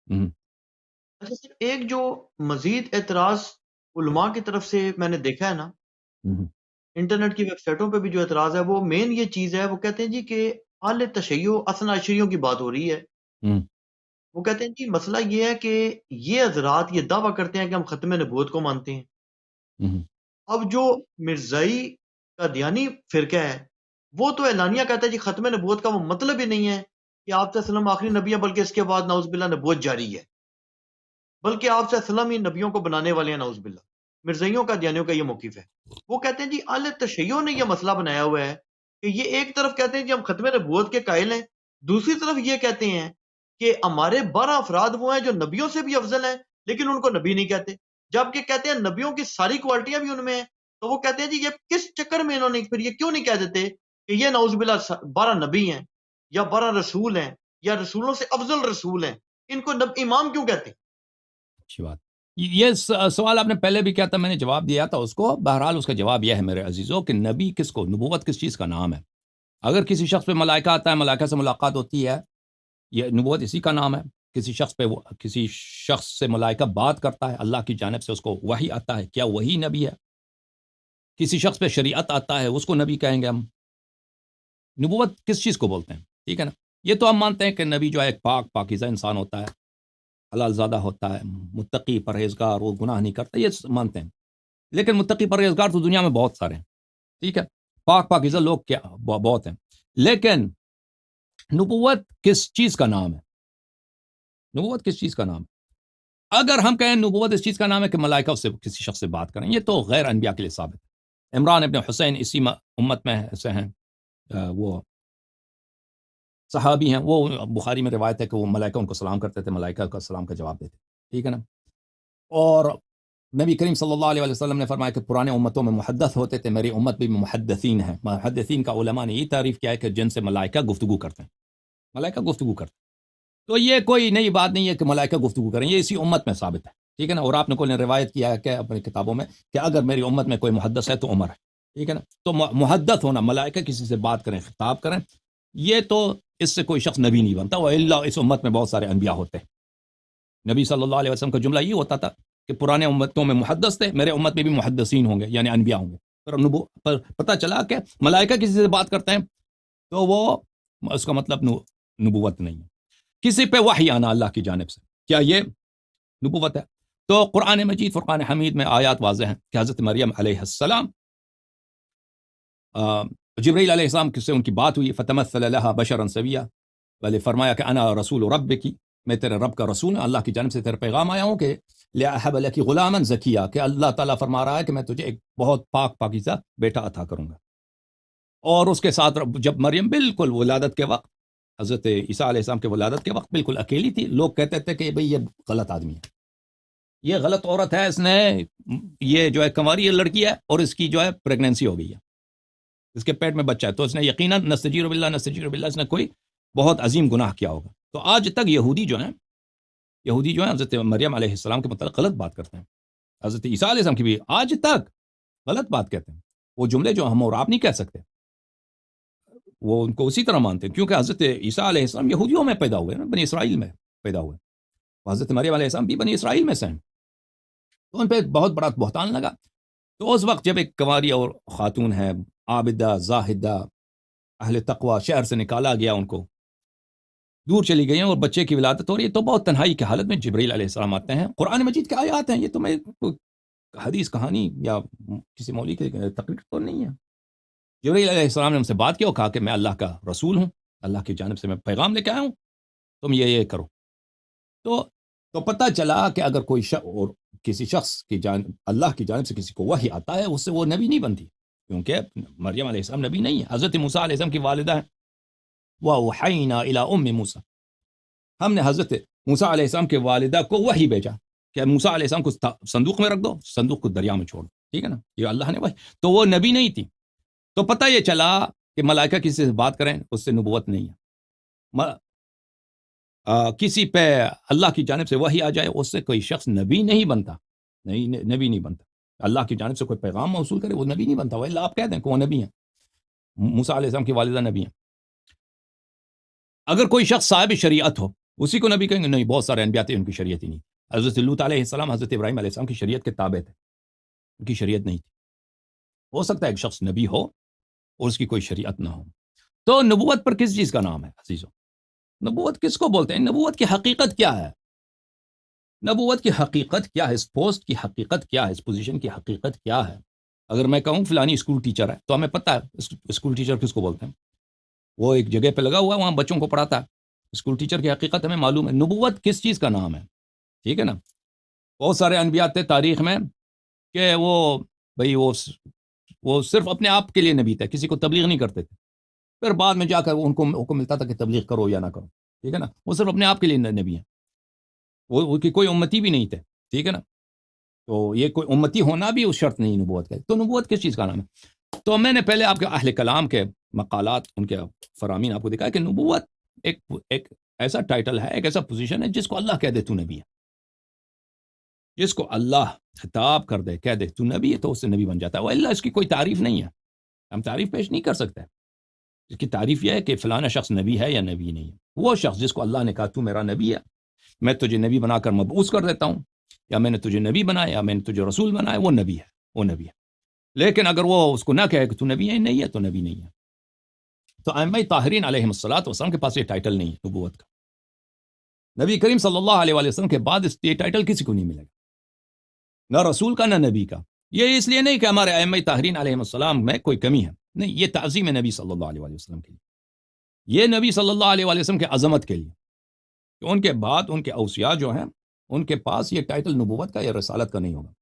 ہوں، اچھا سر، ایک جو مزید اعتراض علماء کی طرف سے میں نے دیکھا ہے نا، ہوں، انٹرنیٹ کی ویب سائٹوں پہ بھی جو اعتراض ہے وہ مین یہ چیز ہے، وہ کہتے ہیں جی کہ اہل تشیع اثنا عشریوں کی بات ہو رہی ہے۔ ہوں، وہ کہتے ہیں جی مسئلہ یہ ہے کہ یہ حضرات یہ دعویٰ کرتے ہیں کہ ہم ختم نبوت کو مانتے ہیں۔ ہوں، اب جو مرزائی قادیانی فرقہ ہے وہ تو اعلانیہ کہتا ہے جی ختم نبوت کا وہ مطلب ہی نہیں ہے کہ آپ صلی اللہ علیہ وسلم آخری نبی ہے، بلکہ اس کے بعد نعوذ باللہ نبوت جاری ہے، بلکہ آپ صلی اللہ علیہ وسلم ہی نبیوں کو بنانے والے ہیں، نعوذ باللہ۔ مرزائیوں کا دیانیوں کا یہ موقف ہے۔ وہ کہتے ہیں جی اہل تشیع نے یہ مسئلہ بنایا ہوا ہے کہ یہ ایک طرف کہتے ہیں جی ہم ختم نبوت کے قائل ہیں، دوسری طرف یہ کہتے ہیں کہ ہمارے 12 افراد وہ ہیں جو نبیوں سے بھی افضل ہیں لیکن ان کو نبی نہیں کہتے، جبکہ کہتے ہیں نبیوں کی ساری کوالٹیاں بھی ان میں ہیں۔ تو وہ کہتے ہیں جی یہ کس چکر میں انہوں نے پھر یہ کیوں نہیں کہہ دیتے کہ یہ نعوذ باللہ 12 نبی ہیں یا 12 رسول ہیں یا رسولوں سے افضل رسول ہیں، ان کو امام کیوں کہتے ہیں؟ اچھی بات۔ یہ سوال آپ نے پہلے بھی کیا تھا، میں نے جواب دیا تھا اس کو۔ بہرحال اس کا جواب یہ ہے میرے عزیزوں کہ نبی کس کو، نبوت کس چیز کا نام ہے؟ اگر کسی شخص پہ ملائکہ آتا ہے، ملائکہ سے ملاقات ہوتی ہے، یہ نبوت اسی کا نام ہے۔ کسی شخص سے ملائکہ بات کرتا ہے، اللہ کی جانب سے اس کو وحی آتا ہے، کیا وہی نبی ہے؟ کسی شخص پہ شریعت آتا ہے، اس کو نبی کہیں گے ہم۔ نبوت کس چیز کو بولتے ہیں؟ ٹھیک ہے نا؟ یہ تو ہم مانتے ہیں کہ نبی جو ہے ایک پاکیزہ انسان ہوتا ہے، حلال زادہ ہوتا ہے، متقی پرہیزگار، وہ گناہ نہیں کرتا، یہ مانتے ہیں۔ لیکن متقی پرہیزگار تو دنیا میں بہت سارے ہیں، ٹھیک ہے، پاکیزہ لوگ کیا بہت ہیں، لیکن نبوت کس چیز کا نام ہے؟ نبوت کس چیز کا نام ہے؟ اگر ہم کہیں نبوت اس چیز کا نام ہے کہ ملائکہ سے کسی شخص سے بات کریں، یہ تو غیر انبیاء کے لیے ثابت ہے۔ عمران ابن حسین اسی امت میں سے ہیں، وہ صحابی ہیں، وہ بخاری میں روایت ہے کہ وہ ملائکہ ان کو سلام کرتے تھے، ملائکہ کا سلام کا جواب دیتے، ٹھیک ہے نا؟ اور نبی کریم صلی اللہ علیہ وسلم نے فرمایا کہ پرانے امتوں میں محدث ہوتے تھے، میری امت بھی محدثین ہیں۔ محدثین کا علماء نے یہ تعریف کیا ہے کہ جن سے ملائکہ گفتگو کرتے ہیں، ملائکہ گفتگو کرتے ہیں۔ تو یہ کوئی نئی بات نہیں ہے کہ ملائکہ گفتگو کریں، یہ اسی امت میں ثابت ہے، ٹھیک ہے نا؟ اور آپ نے کوئی روایت کیا ہے کہ اپنی کتابوں میں کہ اگر میری امت میں کوئی محدث ہے تو عمر ہے، ٹھیک ہے نا؟ تو محدث ہونا، ملائکہ کسی سے بات کریں، خطاب کریں، یہ تو اس سے کوئی شخص نبی نہیں بنتا، وإلا اس امت میں بہت سارے انبیاء ہوتے ہیں۔ نبی صلی اللہ علیہ وسلم کا جملہ یہ ہوتا تھا کہ پرانے امتوں میں محدث تھے، میرے امت میں بھی محدثین ہوں گے، یعنی انبیاء ہوں گے۔ پر پتہ چلا کہ ملائکہ کسی سے بات کرتے ہیں تو وہ اس کا مطلب نبوت نہیں ہے۔ کسی پہ وحی آنا اللہ کی جانب سے، کیا یہ نبوت ہے؟ تو قرآن مجید فرقان حمید میں آیات واضح ہیں کہ حضرت مریم علیہ السلام، جبرائیل علیہ السلام سے ان کی بات ہوئی، فتمثل لها بشرا سویا، بلے فرمایا کہ انا رسول ربکی، میں تیرے رب کا رسول ہوں، اللہ کی جانب سے تیرے پیغام آیا ہوں کہ لأحب لکی غلاما زکیا، کہ اللہ تعالیٰ فرما رہا ہے کہ میں تجھے ایک بہت پاکیزہ بیٹا عطا کروں گا۔ اور اس کے ساتھ جب مریم بالکل ولادت کے وقت، حضرت عیسیٰ علیہ السلام کے ولادت کے وقت بالکل اکیلی تھی، لوگ کہتے تھے کہ بھئی یہ غلط آدمی ہے، یہ غلط عورت ہے، اس نے یہ جو ہے کنواری لڑکی ہے اور اس کی جو ہے پریگننسی ہو گئی ہے، اس کے پیٹ میں بچہ ہے، تو اس نے یقیناً نستجیر باللہ نستجیر باللہ، اس نے کوئی بہت عظیم گناہ کیا ہوگا۔ تو آج تک یہودی جو ہیں حضرت مریم علیہ السلام کے متعلق غلط بات کرتے ہیں، حضرت عیسیٰ علیہ السلام کی بھی آج تک غلط بات کہتے ہیں۔ وہ جملے جو ہم اور آپ نہیں کہہ سکتے، وہ ان کو اسی طرح مانتے ہیں، کیونکہ حضرت عیسیٰ علیہ السلام یہودیوں میں پیدا ہوئے نا، بنی اسرائیل میں پیدا ہوئے، حضرت مریم علیہ السلام بھی بنی اسرائیل میں سے ہیں، تو ان پہ ایک بہت بڑا بہتان لگا۔ تو اس وقت جب ایک کنواری اور خاتون ہے، عابدہ زاہدہ اہل تقوی، شہر سے نکالا گیا، ان کو دور چلی گئی ہیں اور بچے کی ولادت ہو رہی ہے، تو بہت تنہائی کی حالت میں جبرائیل علیہ السلام آتے ہیں، قرآن مجید کے آیات ہیں، یہ تو میں حدیث کہانی یا کسی مولوی کی تقریر تو نہیں ہے۔ جبرائیل علیہ السلام نے ہم سے بات کیا اور کہا کہ میں اللہ کا رسول ہوں، اللہ کی جانب سے میں پیغام لے کے آیا ہوں، تم یہ کرو۔ تو پتہ چلا کہ اگر کوئی اور کسی شخص کی اللہ کی جانب سے کسی کو وحی آتا ہے، اس سے وہ نبی نہیں بنتی، کیونکہ مریم علیہ السلام نبی نہیں ہے، حضرت موسیٰ علیہ السلام کی والدہ ہیں، وَأَوْحَيْنَا إِلَىٰ أُمِّ مُوسَىٰ، ہم نے حضرت موسیٰ علیہ السلام کے والدہ کو وحی بھیجا کہ موسیٰ علیہ السلام کو صندوق میں رکھ دو، صندوق کو دریا میں چھوڑ دو، ٹھیک ہے نا؟ یہ اللہ نے وحی، تو وہ نبی نہیں تھی۔ تو پتہ یہ چلا کہ ملائکہ کسی سے بات کریں اس سے نبوت نہیں ہے، کسی پہ اللہ کی جانب سے وحی آ جائے اس سے کوئی شخص نبی نہیں بنتا، نبی نہیں بنتا، اللہ کی جانب سے کوئی پیغام موصول کرے وہ نبی نہیں بنتا، وہ آپ کہہ دیں کہ وہ نبی ہیں، موسیٰ علیہ السلام کی والدہ نبی ہیں۔ اگر کوئی شخص صاحب شریعت ہو، اسی کو نبی کہیں گے نہیں بہت سارے انبیاء تھے ان کی شریعت ہی نہیں. حضرت لوط علیہ السلام حضرت ابراہیم علیہ السلام کی شریعت کے تابع تھے, ان کی شریعت نہیں تھی. ہو سکتا ہے ایک شخص نبی ہو اور اس کی کوئی شریعت نہ ہو. تو نبوت پر کس چیز کا نام ہے عزیزو؟ نبوت کس کو بولتے ہیں؟ نبوت کی حقیقت کیا ہے؟ نبوت کی حقیقت کیا ہے؟ اس پوسٹ کی حقیقت کیا ہے؟ اس پوزیشن کی حقیقت کیا ہے؟ اگر میں کہوں فلانی اسکول ٹیچر ہے تو ہمیں پتہ ہے اسکول ٹیچر کس کو بولتے ہیں. وہ ایک جگہ پہ لگا ہوا ہے, وہاں بچوں کو پڑھاتا ہے. اسکول ٹیچر کی حقیقت ہمیں معلوم ہے. نبوت کس چیز کا نام ہے؟ ٹھیک ہے نا. بہت سارے انبیاء تھے تاریخ میں کہ وہ صرف اپنے آپ کے لیے نبی تھے, کسی کو تبلیغ نہیں کرتے تھے. پھر بعد میں جا کر ان کو حکم ملتا تھا کہ تبلیغ کرو یا نہ کرو. ٹھیک ہے نا. وہ صرف اپنے آپ کے لیے نبی ہیں, وہ کی کوئی امتی بھی نہیں تھے. ٹھیک ہے نا. تو یہ کوئی امتی ہونا بھی اس شرط نہیں نبوت کا. تو نبوت کس چیز کا نام ہے؟ تو میں نے پہلے آپ کے اہل کلام کے مقالات, ان کے فرامین آپ کو دکھایا کہ نبوت ایک ایسا ٹائٹل ہے, ایک ایسا پوزیشن ہے جس کو اللہ کہہ دے تو نبی ہے. جس کو اللہ خطاب کر دے, کہہ دے تو نبی ہے, تو اس سے نبی بن جاتا ہے. وَإِلَّا اس کی کوئی تعریف نہیں ہے, ہم تعریف پیش نہیں کر سکتے. اس کی تعریف یہ ہے کہ فلانا شخص نبی ہے یا نبی نہیں ہے. وہ شخص جس کو اللہ نے کہا تو میرا نبی ہے, میں تجھے نبی بنا کر مبعوث کر دیتا ہوں, یا میں نے تجھے نبی بنایا, یا میں نے تجھے رسول بنایا, وہ نبی ہے, وہ نبی ہے. لیکن اگر وہ اس کو نہ کہے کہ تو نبی ہے, نہیں ہے, تو نبی نہیں ہے. تو ائمہ طاہرین علیہم الصلوۃ والسلام کے پاس یہ ٹائٹل نہیں ہے نبوت کا. نبی کریم صلی اللہ علیہ وسلم کے بعد یہ ٹائٹل کسی کو نہیں ملے گا, نہ رسول کا نہ نبی کا. یہ اس لیے نہیں کہ ہمارے ائمہ طاہرین علیہم السلام میں کوئی کمی ہے, نہیں, یہ تعظیم نبی صلی اللہ علیہ وسلم کے لیے, یہ نبی صلی اللہ علیہ وسلم کے عظمت کے لیے. کہ ان کے بعد ان کے اوصیاء جو ہیں ان کے پاس یہ ٹائٹل نبوت کا یا رسالت کا نہیں ہوگا.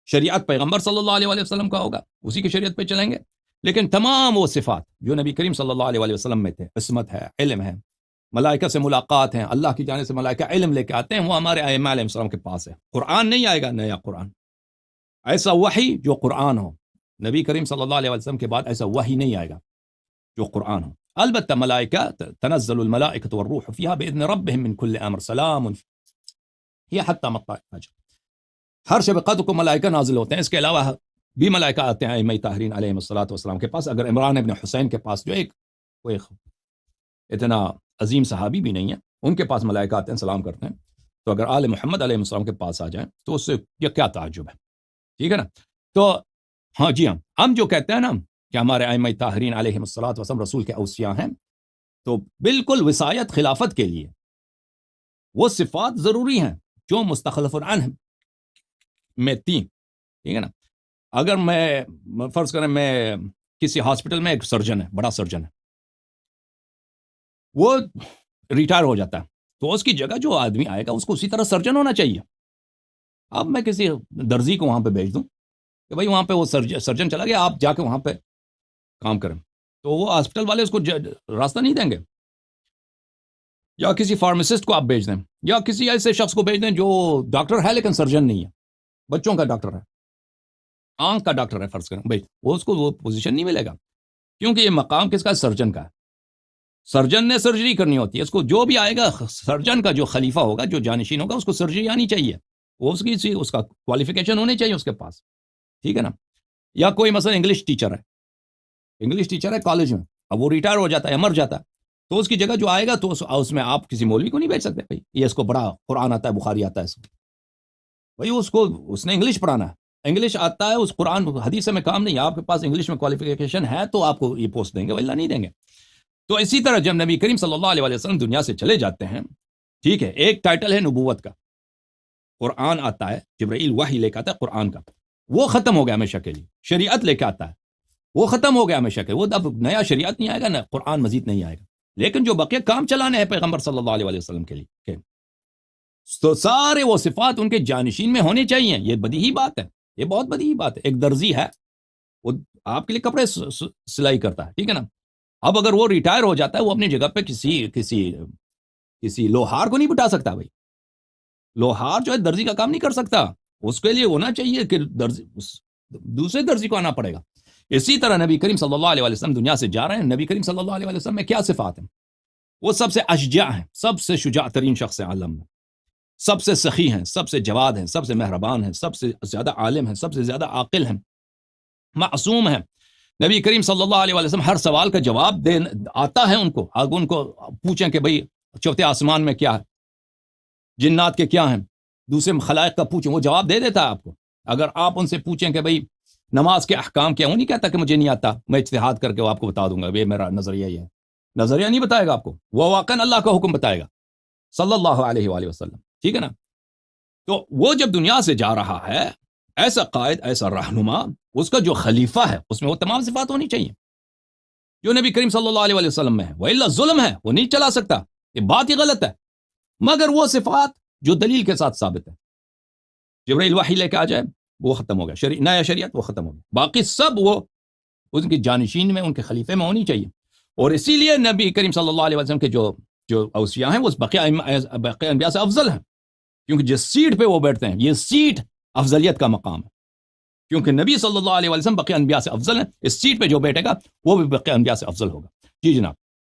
شریعت پیغمبر صلی اللہ علیہ وسلم کا ہوگا, اسی کی شریعت پہ چلیں گے. لیکن تمام وہ صفات جو نبی کریم صلی اللہ علیہ وسلم میں تھے, عصمت ہے, علم ہے, ملائکہ سے ملاقات ہیں, اللہ کی جانب سے ملائکہ علم لے کے آتے ہیں, وہ ہمارے ائمہ علیہ السلام کے پاس ہے. قرآن نہیں آئے گا, نیا قرآن, ایسا وحی جو قرآن ہو. نبی کریم صلی اللہ علیہ وسلم کے بعد ایسا وحی نہیں آئے گا جو قرآن ہو. البتہ ملائکہ, تنزل الملائکۃ والروح فیہا باذن ربہم من کل امر سلام ہی حتی مطلع الفجر. ہر شب قدر کو ملائکہ نازل ہوتے ہیں. اس کے علاوہ بھی ملائکہ آتے ہیں ائمہ طاہرین علیہم الصلوۃ والسلام کے پاس. اگر عمران ابن حسین کے پاس, جو ایک کوئی اتنا عظیم صحابی بھی نہیں ہے, ان کے پاس ملائکہ آتے ہیں, سلام کرتے ہیں, تو اگر آل محمد علیہ السلام کے پاس آ جائیں تو اس سے یہ کیا تعجب ہے. ٹھیک ہے نا. تو ہاں جی, ہم جو کہتے ہیں نا کہ ہمارے ائمہ طاہرین علیہم الصلوۃ والسلام رسول کے اوصیاء ہیں, تو بالکل وصایت خلافت کے لیے وہ صفات ضروری ہیں جو مستخلف عنہ میں تین. ٹھیک ہے نا. اگر میں فرض کریں میں کسی ہاسپٹل میں, ایک سرجن ہے, بڑا سرجن ہے, وہ ریٹائر ہو جاتا ہے, تو اس کی جگہ جو آدمی آئے گا اس کو اسی طرح سرجن ہونا چاہیے. اب میں کسی درزی کو وہاں پہ بھیج دوں کہ بھائی وہاں پہ وہ سرجن چلا گیا, آپ جا کے وہاں پہ کام کریں, تو وہ ہاسپٹل والے اس کو راستہ نہیں دیں گے. یا کسی فارماسسٹ کو آپ بھیج دیں, یا کسی ایسے شخص کو بھیج دیں جو ڈاکٹر ہے لیکن سرجن نہیں ہے, بچوں کا ڈاکٹر ہے, آنکھ کا ڈاکٹر ہے فرض کریں, بھائی وہ اس کو وہ پوزیشن نہیں ملے گا, کیونکہ یہ مقام کس کا ہے؟ سرجن کا ہے. سرجن نے سرجری کرنی ہوتی ہے. اس کو جو بھی آئے گا, سرجن کا جو خلیفہ ہوگا, جو جانشین ہوگا, اس کو سرجری آنی چاہیے, وہ اس کا کوالیفیکیشن ہونی چاہیے اس کے پاس. ٹھیک ہے نا. یا کوئی مثلا انگلش ٹیچر ہے کالج میں, اب وہ ریٹائر ہو جاتا ہے یا مر جاتا ہے, تو اس کی جگہ جو آئے گا تو اس میں آپ کسی مولوی کو نہیں بھیج سکتے. بھائی یہ اس کو بڑا قرآن آتا ہے, بخاری آتا ہے, بھائی اس نے انگلش پڑھانا ہے, انگلش آتا ہے, اس قرآن حدیث میں کام نہیں. آپ کے پاس انگلش میں کوالیفیکیشن ہے تو آپ کو یہ پوسٹ دیں گے, واللہ نہیں دیں گے. تو اسی طرح جب نبی کریم صلی اللہ علیہ وسلم دنیا سے چلے جاتے ہیں, ٹھیک ہے, ایک ٹائٹل ہے نبوت کا, قرآن آتا ہے, جبرائیل وحی لے کے آتا ہے قرآن کا, وہ ختم ہو گیا ہمیشہ کے لیے. شریعت لے کے آتا ہے, وہ ختم ہو گیا ہمیشہ کے, وہ اب نیا شریعت نہیں آئے گا, نہ قرآن مزید نہیں آئے گا. لیکن جو بقیہ کام چلانے ہیں پیغمبر صلی اللہ علیہ وسلم کے لیے, تو سارے وہ صفات ان کے جانشین میں ہونے چاہیے. یہ بدیہی بات ہے, یہ بہت بدیہی بات ہے. ایک درزی ہے, وہ آپ کے لیے کپڑے سلائی کرتا ہے, ٹھیک ہے نا. اب اگر وہ ریٹائر ہو جاتا ہے, وہ اپنی جگہ پہ کسی لوہار کو نہیں بٹھا سکتا. بھائی لوہار جو ہے درزی کا کام نہیں کر سکتا, اس کے لیے ہونا چاہیے کہ دوسرے درزی کو آنا پڑے گا. اسی طرح نبی کریم صلی اللہ علیہ وسلم دنیا سے جا رہے ہیں. نبی کریم صلی اللہ علیہ وسلم میں کیا صفات ہیں؟ وہ سب سے اشجاع ہیں, سب سے شجاع ترین شخص ہیں عالم میں, سب سے سخی ہیں, سب سے جواد ہیں, سب سے مہربان ہیں, سب سے زیادہ عالم ہیں, سب سے زیادہ عاقل ہیں, معصوم ہیں. نبی کریم صلی اللہ علیہ وسلم ہر سوال کا جواب آتا ہے ان کو. اگر ان کو پوچھیں کہ بھئی چوتھے آسمان میں کیا ہے, جنات کے کیا ہیں، دوسرے خلائق کا پوچھیں، وہ جواب دے دیتا ہے آپ کو. اگر آپ ان سے پوچھیں کہ بھئی نماز کے احکام کیا، وہ نہیں کہتا کہ مجھے نہیں آتا، میں اجتہاد کر کے وہ آپ کو بتا دوں گا، یہ میرا نظریہ یہ ہے. نظریہ نہیں بتائے گا آپ کو، وہ واقعاً اللہ کا حکم بتائے گا صلی اللہ علیہ وآلہ وسلم. ٹھیک ہے نا. تو وہ جب دنیا سے جا رہا ہے، ایسا قائد، ایسا رہنما، اس کا جو خلیفہ ہے اس میں وہ تمام صفات ہونی چاہیے جو نبی کریم صلی اللہ علیہ وآلہ وسلم میں ہے. وَإِلَّا ظلم ہے، وہ نہیں چلا سکتا، یہ بات ہی غلط ہے. مگر وہ صفات جو دلیل کے ساتھ ثابت ہے، جبرائیل وحی لے کے آ جائے وہ ختم ہو گیا، نیا شریعت وہ ختم ہو گیا. باقی سب وہ ان کی جانشین میں، ان کے خلیفے میں ہونی چاہیے. اور اسی لیے نبی کریم صلی اللہ علیہ وسلم کے جو اوصیاء ہیں وہ بقیہ انبیاء سے افضل ہیں، کیونکہ جس سیٹ پہ وہ بیٹھتے ہیں یہ سیٹ افضلیت کا مقام ہے. کیونکہ نبی صلی اللہ علیہ وسلم بقیہ انبیاء سے افضل ہیں، اس سیٹ پہ جو بیٹھے گا وہ بھی بقیہ انبیاء سے افضل ہوگا. جی جناب.